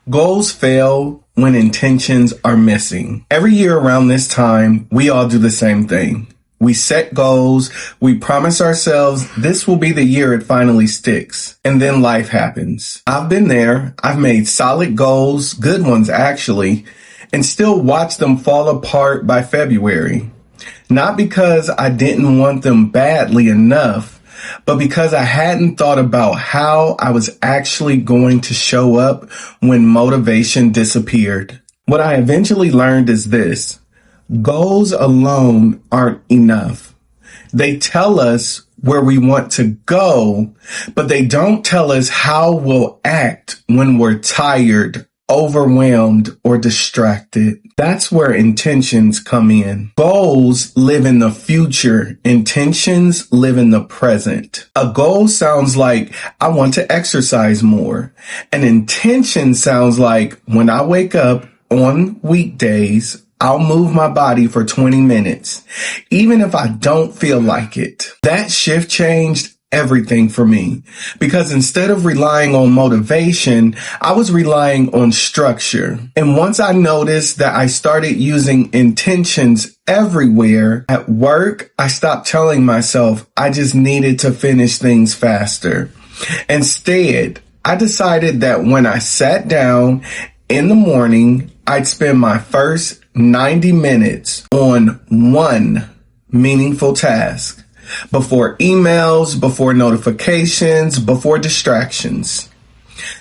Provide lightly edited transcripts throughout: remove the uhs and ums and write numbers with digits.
Goals fail when intentions are missing. Every year around this time, we all do the same thing. We set goals, we promise ourselves this will be the year it finally sticks, and then life happens. I've been there. I've made solid goals, good ones actually, and still watch them fall apart by February. Not because I didn't want them badly enough, but because I hadn't thought about how I was actually going to show up when motivation disappeared. What I eventually learned is this: goals alone aren't enough. They tell us where we want to go, but they don't tell us how we'll act when we're tired, overwhelmed, or distracted. That's where intentions come in. Goals live in the future. Intentions live in the present. A goal sounds like, I want to exercise more. An intention sounds like, when I wake up on weekdays, I'll move my body for 20 minutes, even if I don't feel like it. That shift changed everything for me, because instead of relying on motivation, I was relying on structure. And once I noticed that I started using intentions everywhere, at work, I stopped telling myself I just needed to finish things faster. Instead, I decided that when I sat down in the morning, I'd spend my first 90 minutes on one meaningful task. Before emails, before notifications, before distractions.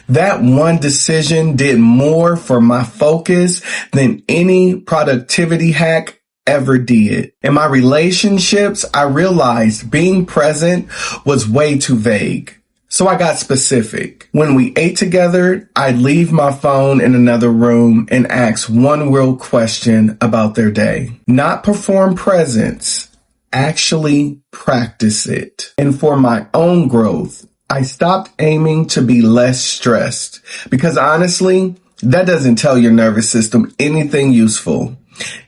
That one decision did more for my focus than any productivity hack ever did. In my relationships, I realized being present was way too vague. So I got specific. When we ate together, I'd leave my phone in another room and ask one real question about their day. Not perform presence. Actually practice it. And for my own growth, I stopped aiming to be less stressed, because honestly, that doesn't tell your nervous system anything useful.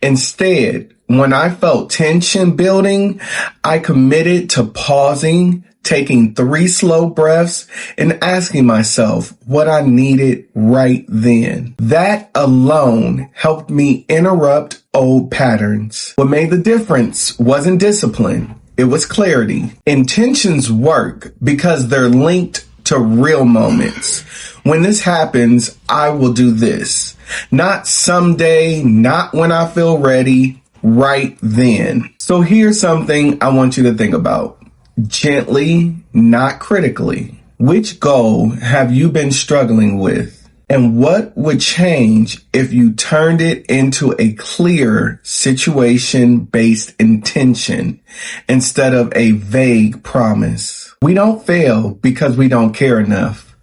Instead, when I felt tension building, I committed to pausing, taking 3 slow breaths, and asking myself what I needed right then. That alone helped me interrupt old patterns. What made the difference wasn't discipline. It was clarity. Intentions work because they're linked to real moments. When this happens, I will do this. Not someday, not when I feel ready, right then. So here's something I want you to think about. Gently, not critically. Which goal have you been struggling with? And what would change if you turned it into a clear situation-based intention instead of a vague promise? We don't fail because we don't care enough.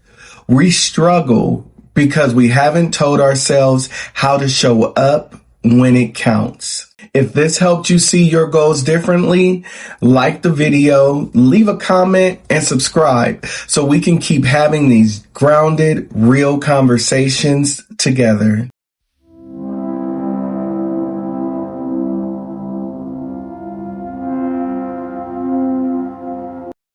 We struggle because we haven't told ourselves how to show up when it counts. If this helped you see your goals differently, like the video, leave a comment, and subscribe so we can keep having these grounded, real conversations together.